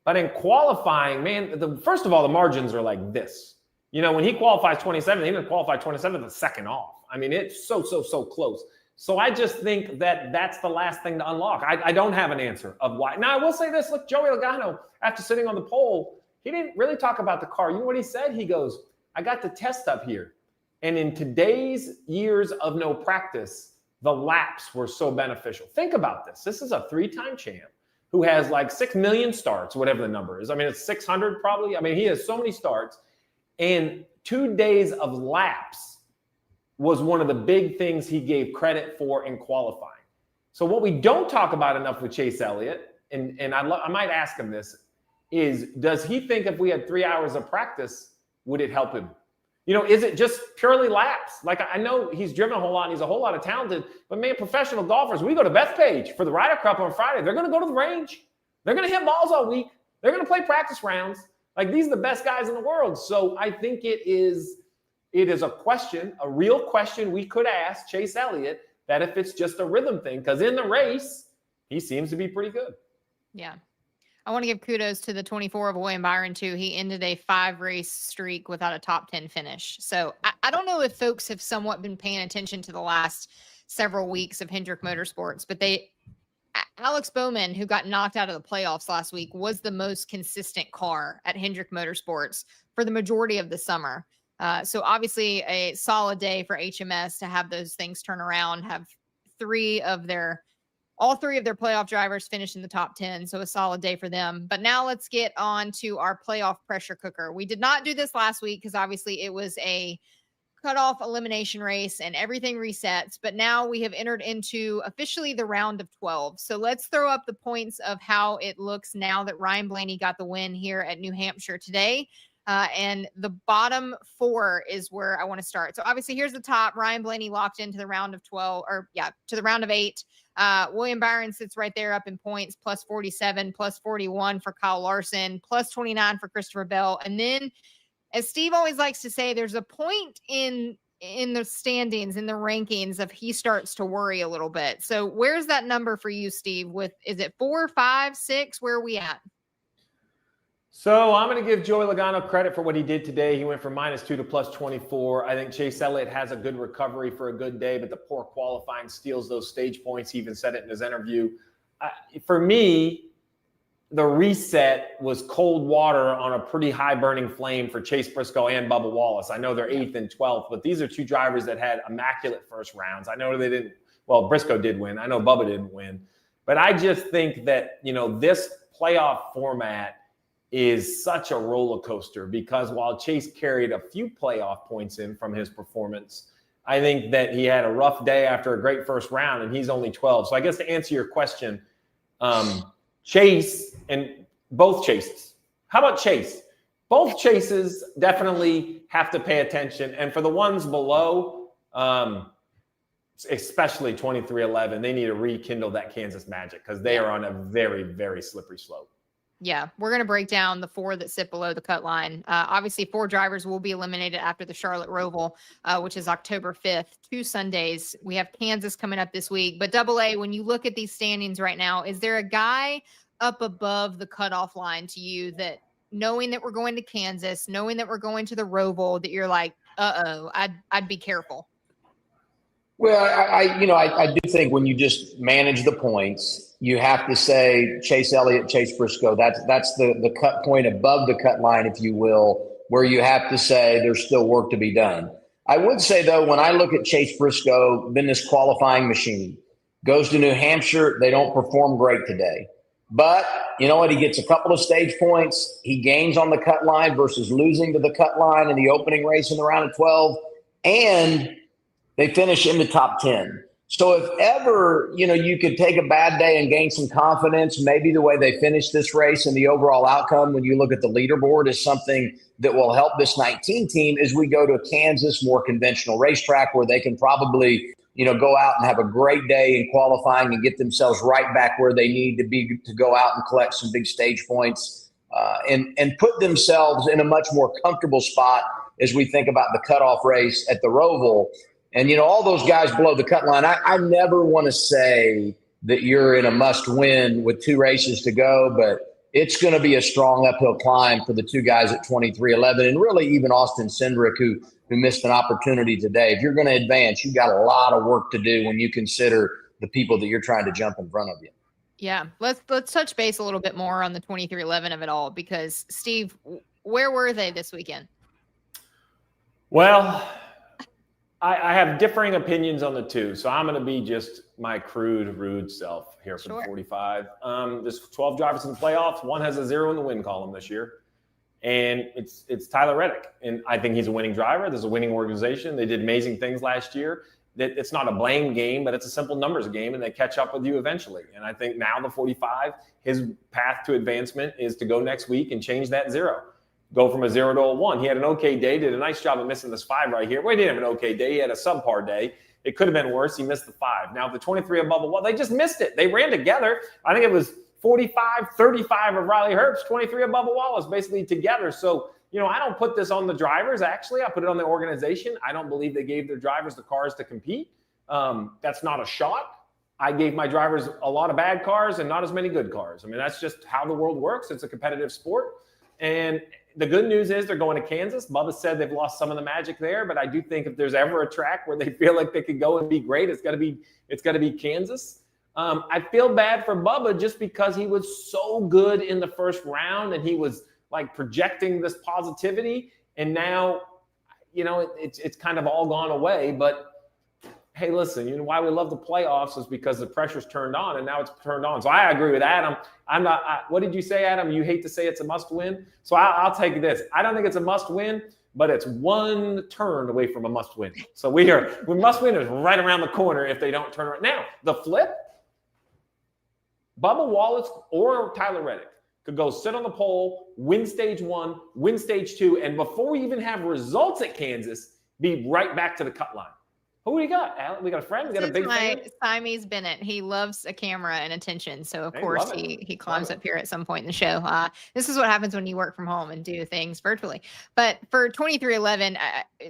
But in qualifying, man, first of all, the margins are like this. When he qualifies 27th, he didn't qualify 27th, a second off. I mean, it's so close. So I just think that that's the last thing to unlock. I don't have an answer of why. Now, I will say this. Look, Joey Logano, after sitting on the pole, he didn't really talk about the car. You know what he said? He goes, I got the test up here. And in today's years of no practice, the laps were so beneficial. Think about this. This is a 3-time champ who has like 6 million starts, whatever the number is. I mean, it's 600 probably. I mean, he has so many starts. And 2 days of laps was one of the big things he gave credit for in qualifying. So what we don't talk about enough with Chase Elliott, and I might ask him this, is does he think if we had 3 hours of practice, would it help him? Is it just purely laps? Like, I know he's driven a whole lot and he's a whole lot of talented, but man, professional golfers, we go to Bethpage for the Ryder Cup on Friday. They're going to go to the range. They're going to hit balls all week. They're going to play practice rounds. Like, these are the best guys in the world. So I think it is a question, a real question we could ask Chase Elliott, that if it's just a rhythm thing, because in the race, he seems to be pretty good. Yeah. I want to give kudos to the 24 of William Byron, too. He ended a 5-race streak without a top 10 finish. So I don't know if folks have somewhat been paying attention to the last several weeks of Hendrick Motorsports, but Alex Bowman, who got knocked out of the playoffs last week, was the most consistent car at Hendrick Motorsports for the majority of the summer. So obviously a solid day for HMS to have those things turn around, have all three of their playoff drivers finish in the top 10. So a solid day for them. But now let's get on to our playoff pressure cooker. We did not do this last week because obviously it was a cutoff elimination race and everything resets. But now we have entered into officially the round of 12. So let's throw up the points of how it looks now that Ryan Blaney got the win here at New Hampshire today. And the bottom 4 is where I want to start. So obviously here's the top. Ryan Blaney locked into the round of 12, to the round of 8. William Byron sits right there up in points, plus 47, plus 41 for Kyle Larson, plus 29 for Christopher Bell. And then, as Steve always likes to say, there's a point in in the standings, in the rankings, if he starts to worry a little bit. So where's that number for you, Steve? Is it 4, 5, 6? Where are we at? So I'm going to give Joey Logano credit for what he did today. He went from -2 to +24. I think Chase Elliott has a good recovery for a good day, but the poor qualifying steals those stage points. He even said it in his interview. For me, the reset was cold water on a pretty high burning flame for Chase Briscoe and Bubba Wallace. I know they're 8th and 12th, but these are two drivers that had immaculate first rounds. I know they didn't, well, Briscoe did win. I know Bubba didn't win, but I just think that, this playoff format is such a roller coaster because while Chase carried a few playoff points in from his performance, I think that he had a rough day after a great first round and he's only 12. So I guess to answer your question, Chase and both Chases. How about Chase? Both Chases definitely have to pay attention. And for the ones below, especially 2311, they need to rekindle that Kansas magic because they are on a very, very slippery slope. Yeah, we're going to break down the 4 that sit below the cut line. Obviously, 4 drivers will be eliminated after the Charlotte Roval, which is October 5th, 2 Sundays. We have Kansas coming up this week. But AA, when you look at these standings right now, is there a guy up above the cutoff line to you that, knowing that we're going to Kansas, knowing that we're going to the Roval, that you're like, I'd be careful? Well, I do think when you just manage the points, you have to say Chase Elliott, Chase Briscoe. That's the cut point above the cut line, if you will, where you have to say there's still work to be done. I would say, though, when I look at Chase Briscoe, been this qualifying machine, goes to New Hampshire, they don't perform great today. But you know what? He gets a couple of stage points. He gains on the cut line versus losing to the cut line in the opening race in the round of 12. And they finish in the top 10. So if ever, you could take a bad day and gain some confidence, maybe the way they finish this race and the overall outcome when you look at the leaderboard is something that will help this 19 team as we go to a Kansas, more conventional racetrack where they can probably, go out and have a great day in qualifying and get themselves right back where they need to be to go out and collect some big stage points and put themselves in a much more comfortable spot as we think about the cutoff race at the Roval. And, all those guys below the cut line, I never want to say that you're in a must-win with 2 races to go, but it's going to be a strong uphill climb for the 2 guys at 23:11, and really even Austin Cindric, who missed an opportunity today. If you're going to advance, you've got a lot of work to do when you consider the people that you're trying to jump in front of you. Yeah, let's touch base a little bit more on the 2311 of it all, because Steve, where were they this weekend? Well, I have differing opinions on the 2, so I'm going to be just my crude, rude self here for the 45. There's 12 drivers in the playoffs. 1 has a 0 in the win column this year, and it's Tyler Reddick. And I think he's a winning driver. There's a winning organization. They did amazing things last year. It's not a blame game, but it's a simple numbers game, and they catch up with you eventually. And I think now the 45, his path to advancement is to go next week and change that 0. Go from a 0 to a 1. He had an okay day, did a nice job of missing this 5 right here. Well, he didn't have an okay day. He had a subpar day. It could have been worse. He missed the 5. Now, the 23 above the wall, they just missed it. They ran together. I think it was 45, 35 of Riley Herbst, 23 above the wall is basically together. So, I don't put this on the drivers. Actually, I put it on the organization. I don't believe they gave their drivers the cars to compete. That's not a shot. I gave my drivers a lot of bad cars and not as many good cars. I mean, that's just how the world works. It's a competitive sport. And the good news is they're going to Kansas. Bubba said they've lost some of the magic there, but I do think if there's ever a track where they feel like they could go and be great, it's got to be Kansas. I feel bad for Bubba just because he was so good in the first round and he was like projecting this positivity, and now, it's kind of all gone away. But hey, listen, why we love the playoffs is because the pressure's turned on, and now it's turned on. So I agree with Adam. What did you say, Adam? You hate to say it's a must win. So I'll take this. I don't think it's a must win, but it's 1 turn away from a must win. So we must win is right around the corner if they don't turn around. Now, the flip, Bubba Wallace or Tyler Reddick could go sit on the pole, win stage 1, win stage 2, and before we even have results at Kansas, be right back to the cut line. Who do we got, Alan? We got a friend? We got a big fan? Siamese Bennett. He loves a camera and attention. So, of course, he climbs up here at some point in the show. This is what happens when you work from home and do things virtually. But for 2311,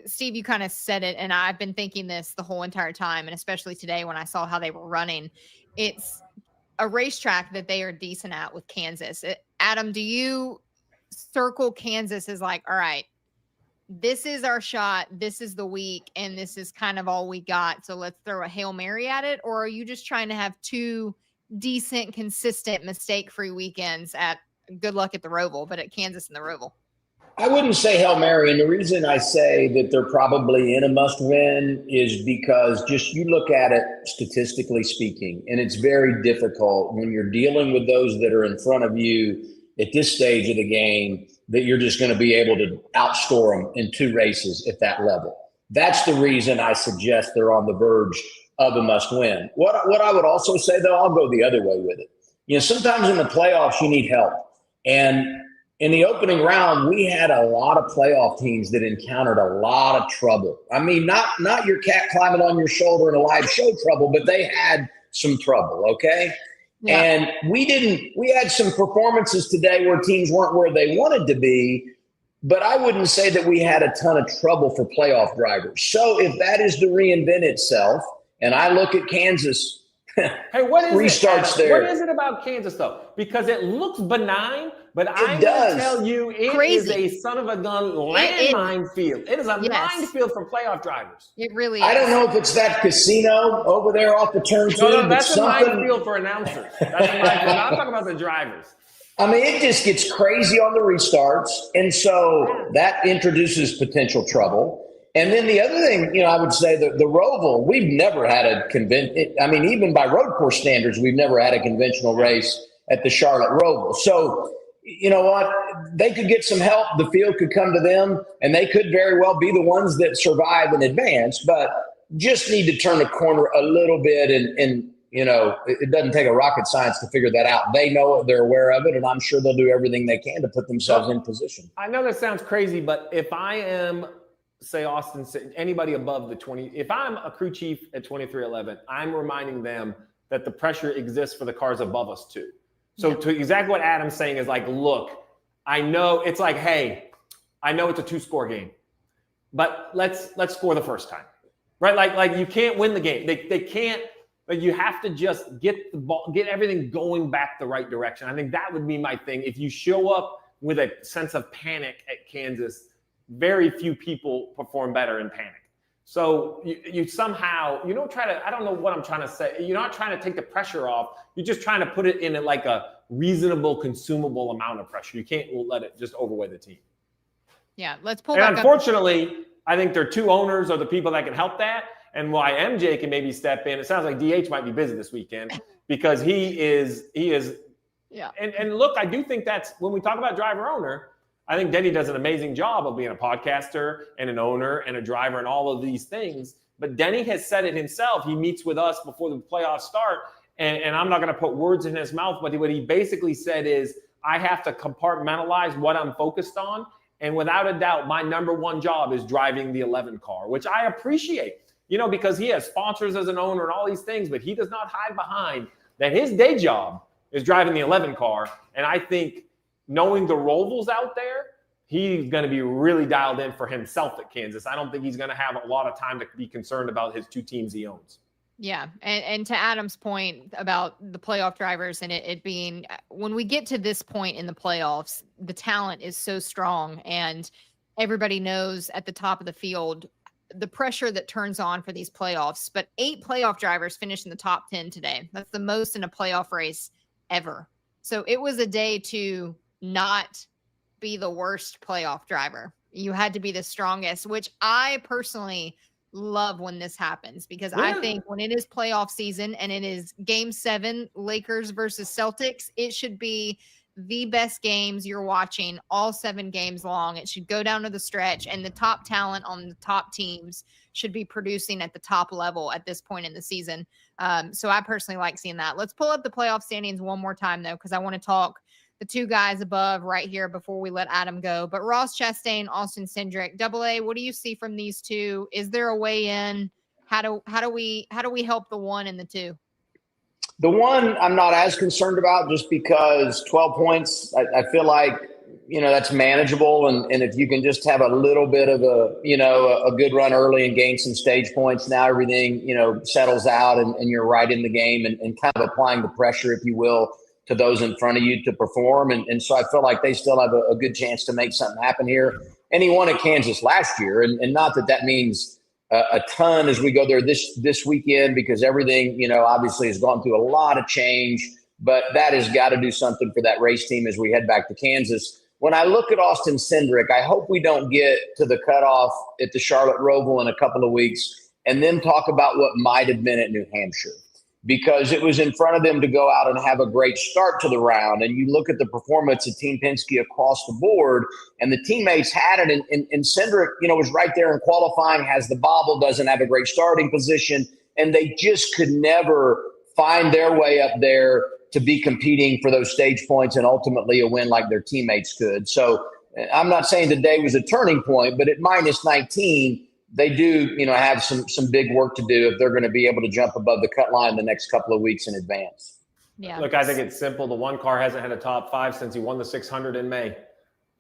Steve, you kind of said it, and I've been thinking this the whole entire time, and especially today when I saw how they were running. It's a racetrack that they are decent at with Kansas. Adam, do you circle Kansas as like, all right, this is our shot, this is the week, and this is kind of all we got, so let's throw a Hail Mary at it? Or are you just trying to have two decent, consistent, mistake-free weekends at good luck at the Roval, but at Kansas and the Roval? I wouldn't say Hail Mary, and the reason I say that they're probably in a must-win is because just you look at it statistically speaking, and it's very difficult when you're dealing with those that are in front of you at this stage of the game that you're just going to be able to outscore them in two races at that level. That's the reason I suggest they're on the verge of a must-win. What I would also say, though, I'll go the other way with it. You know, sometimes in the playoffs you need help. And in the opening round, we had a lot of playoff teams that encountered a lot of trouble. I mean, not your cat climbing on your shoulder in a live show trouble, but they had some trouble, okay? Yeah. And we had some performances today where teams weren't where they wanted to be, but I wouldn't say that we had a ton of trouble for playoff drivers. So if that is to reinvent itself, and I look at Kansas, hey, what is restarts it? there. What is it about Kansas, though? Because it looks benign, but I'm going to tell you it is a son of a gun landmine field. It is a minefield for playoff drivers. It really is. I don't know if it's that casino over there off the turn two. No, that's a minefield for announcers. That's a minefield. I'm talking about the drivers. I mean, it just gets crazy on the restarts, and so that introduces potential trouble. And then the other thing, you know, I would say that the Roval, we've never had a I mean, even by road course standards, we've never had a conventional race at the Charlotte Roval. So, you know what? They could get some help. The field could come to them, and they could very well be the ones that survive and advance, but just need to turn the corner a little bit. And you know, it doesn't take a rocket science to figure that out. They know it, they're aware of it, and I'm sure they'll do everything they can to put themselves in position. I know that sounds crazy, but if I am – say Austin, anybody above the 20, if I'm a crew chief at 2311, I'm reminding them that the pressure exists for the cars above us too. So to exactly what Adam's saying is like, look, I know it's like, hey, I know it's a 2-score game, but let's score the first time, right? Like you can't win the game. They can't, but you have to just get the ball, get everything going back the right direction. I think that would be my thing. If you show up with a sense of panic at Kansas, very few people perform better in panic. So you somehow, you don't try to, I don't know what I'm trying to say. You're not trying to take the pressure off. You're just trying to put it in like a reasonable, consumable amount of pressure. You can't let it just overweigh the team. Yeah, let's pull and back unfortunately, I think there are two owners or the people that can help that. And why MJ can maybe step in. It sounds like DH might be busy this weekend because he is. Yeah. And look, I do think that's when we talk about driver owner, I think Denny does an amazing job of being a podcaster and an owner and a driver and all of these things. But Denny has said it himself. He meets with us before the playoffs start. And I'm not going to put words in his mouth, but what he basically said is, I have to compartmentalize what I'm focused on. And without a doubt, my number one job is driving the 11 car, which I appreciate, you know, because he has sponsors as an owner and all these things, but he does not hide behind that his day job is driving the 11 car. And I think knowing the Rovals out there, he's going to be really dialed in for himself at Kansas. I don't think he's going to have a lot of time to be concerned about his two teams he owns. Yeah. And to Adam's point about the playoff drivers and it being, when we get to this point in the playoffs, the talent is so strong and everybody knows at the top of the field the pressure that turns on for these playoffs. But 8 playoff drivers finished in the top 10 today. That's the most in a playoff race ever. So it was a day to not be the worst playoff driver. You had to be the strongest, which I personally love when this happens because I think when it is playoff season and it is game 7, Lakers versus Celtics, it should be the best games you're watching all 7 games long. It should go down to the stretch and the top talent on the top teams should be producing at the top level at this point in the season. So I personally like seeing that. Let's pull up the playoff standings one more time though, because I want to talk the 2 guys above right here before we let Adam go. But Ross Chastain, Austin Cindric, AA, what do you see from these two? Is there a way in? How do we help the 1 and the 2? The 1 I'm not as concerned about, just because 12 points, I feel like, that's manageable. And if you can just have a little bit of a good run early and gain some stage points, now everything, settles out and you're right in the game and kind of applying the pressure, if you will, to those in front of you to perform. And so I feel like they still have a good chance to make something happen here. And he won at Kansas last year. And not that means a ton as we go there this weekend, because everything, obviously has gone through a lot of change, but that has got to do something for that race team as we head back to Kansas. When I look at Austin Cindric, I hope we don't get to the cutoff at the Charlotte Roval in a couple of weeks and then talk about what might have been at New Hampshire, because it was in front of them to go out and have a great start to the round. And you look at the performance of Team Penske across the board, and the teammates had it. And Cindric, was right there in qualifying, has the bobble, doesn't have a great starting position, and they just could never find their way up there to be competing for those stage points and ultimately a win like their teammates could. So I'm not saying today was a turning point, but at minus 19, they do, have some big work to do if they're going to be able to jump above the cut line the next couple of weeks in advance. Yeah. Look, I think it's simple. The 1 car hasn't had a top 5 since he won the 600 in May.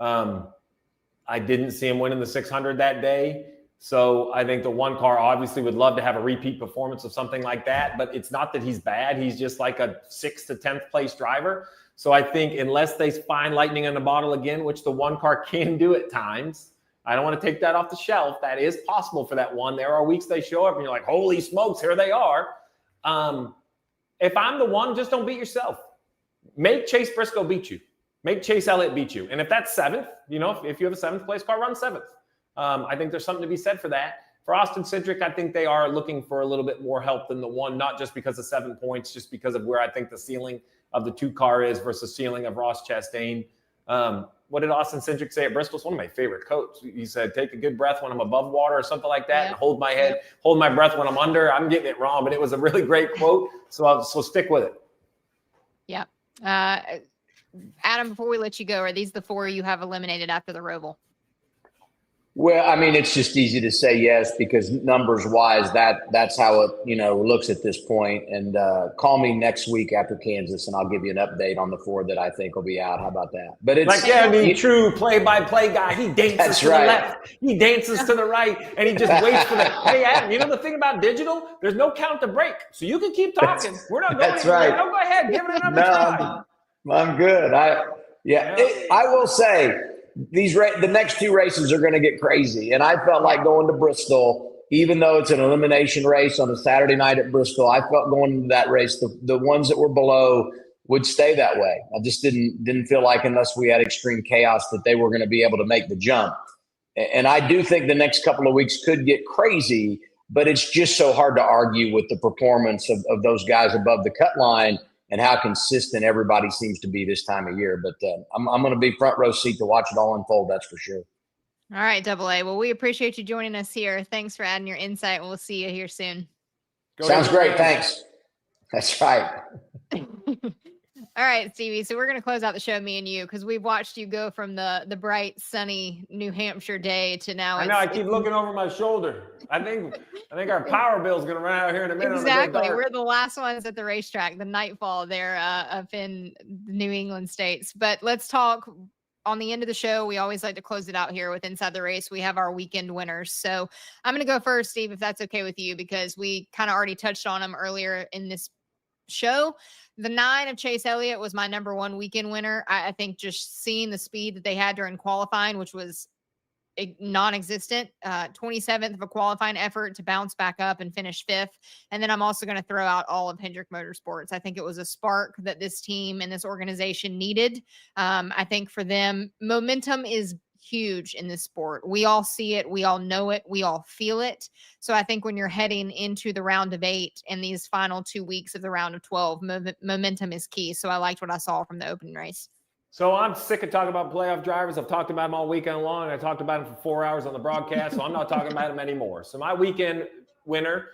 I didn't see him winning the 600 that day. So I think the 1 car obviously would love to have a repeat performance of something like that, but it's not that he's bad. He's just like a 6th to 10th place driver. So I think unless they find lightning in the bottle again, which the 1 car can do at times, I don't want to take that off the shelf. That is possible for that 1. There are weeks they show up and you're like, holy smokes, here they are. If I'm the 1, just don't beat yourself. Make Chase Briscoe beat you. Make Chase Elliott beat you. And if that's 7th, if you have a 7th place car, run 7th. I think there's something to be said for that. For Austin Cindric, I think they are looking for a little bit more help than the 1, not just because of 7 points, just because of where I think the ceiling of the 2 car is versus ceiling of Ross Chastain. What did Austin Cindric say at Bristol? It's one of my favorite quotes. He said, take a good breath when I'm above water or something like that, and hold my breath when I'm under. I'm getting it wrong, but it was a really great quote. So stick with it. Yeah. Adam, before we let you go, are these the 4 you have eliminated after the Roval? Well, I mean, it's just easy to say yes, because numbers-wise, that's how it, looks at this point. And call me next week after Kansas, and I'll give you an update on the 4 that I think will be out. How about that? But it's true play-by-play guy. He dances to the left, he dances to the right, and he just waits for that. Hey, Adam, the thing about digital, there's no count to break, so you can keep talking. We're not going. That's right. No, go ahead, give it another try. I'm good. I will say, the next 2 races are going to get crazy. And I felt like going to Bristol, even though it's an elimination race on a Saturday night at Bristol, I felt going into that race, the ones that were below would stay that way. I just didn't feel like, unless we had extreme chaos, that they were going to be able to make the jump. And I do think the next couple of weeks could get crazy, but it's just so hard to argue with the performance of those guys above the cut line and how consistent everybody seems to be this time of year. But I'm going to be front row seat to watch it all unfold, that's for sure. All right, Double A. Well, we appreciate you joining us here. Thanks for adding your insight. We'll see you here soon. Sounds great. Thanks. That's right. All right, Stevie. So we're going to close out the show, me and you, because we've watched you go from the bright, sunny New Hampshire day to now. I know. I keep looking over my shoulder. I think our power bill is going to run out here in a minute. Exactly. We're the last ones at the racetrack, the nightfall there up in the New England states. But let's talk on the end of the show. We always like to close it out here with Inside the Race. We have our weekend winners. So I'm going to go first, Steve, if that's okay with you, because we kind of already touched on them earlier in this show. The 9 of Chase Elliott was my number 1 weekend winner. I think just seeing the speed that they had during qualifying, which was non-existent, 27th of a qualifying effort to bounce back up and finish 5th. And then I'm also going to throw out all of Hendrick Motorsports. I think it was a spark that this team and this organization needed. I think for them, momentum is huge in this sport. We all see it. We all know it. We all feel it. So I think when you're heading into the round of 8 and these final 2 weeks of the round of 12, momentum is key. So I liked what I saw from the opening race. So I'm sick of talking about playoff drivers. I've talked about them all weekend long. I talked about them for 4 hours on the broadcast, so I'm not talking about them anymore. So my weekend winner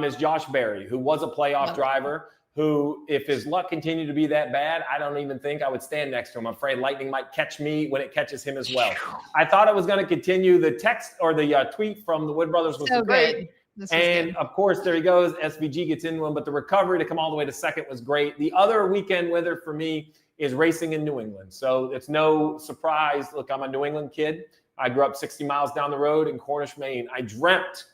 is Josh Berry, who was a playoff driver, who, if his luck continued to be that bad, I don't even think I would stand next to him. I'm afraid lightning might catch me when it catches him as well. I thought it was going to continue. The text or the tweet from the Wood Brothers was great. This was And good. of course, there he goes. SVG gets into him, but the recovery to come all the way to second was great. The other weekend winner for me is racing in New England. So it's no surprise. Look, I'm a New England kid. I grew up 60 miles down the road in Cornish, Maine. I dreamt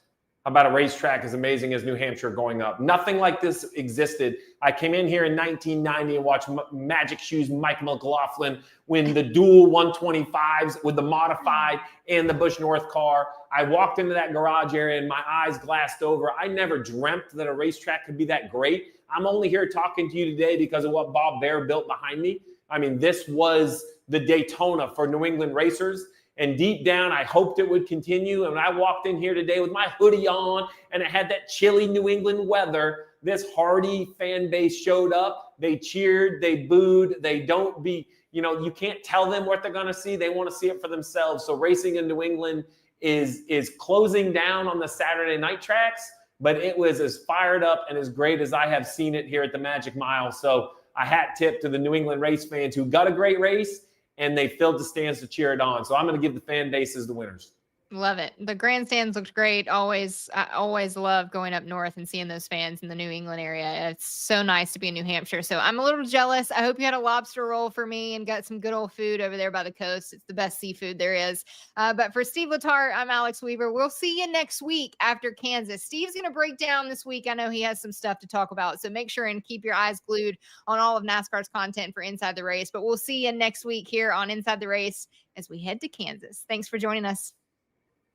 about a racetrack as amazing as New Hampshire going up. Nothing like this existed. I came in here in 1990 and watched Magic Shoes Mike McLaughlin win the dual 125s with the modified and the Busch North car. I walked into that garage area and my eyes glassed over. I never dreamt that a racetrack could be that great. I'm only here talking to you today because of what Bob Bear built behind me. I mean, this was the Daytona for New England racers. And deep down, I hoped it would continue. And when I walked in here today with my hoodie on and it had that chilly New England weather, this hardy fan base showed up. They cheered, they booed. They don't be, you can't tell them what they're going to see. They want to see it for themselves. So racing in New England is closing down on the Saturday night tracks, but it was as fired up and as great as I have seen it here at the Magic Mile. So a hat tip to the New England race fans who got a great race and they filled the stands to cheer it on. So I'm going to give the fan bases the winners. Love it. The grandstands looked great. I always love going up north and seeing those fans in the New England area. It's so nice to be in New Hampshire. So I'm a little jealous. I hope you had a lobster roll for me and got some good old food over there by the coast. It's the best seafood there is. But for Steve Letarte, I'm Alex Weaver. We'll see you next week after Kansas. Steve's going to break down this week. I know he has some stuff to talk about. So make sure and keep your eyes glued on all of NASCAR's content for Inside the Race. But we'll see you next week here on Inside the Race as we head to Kansas. Thanks for joining us.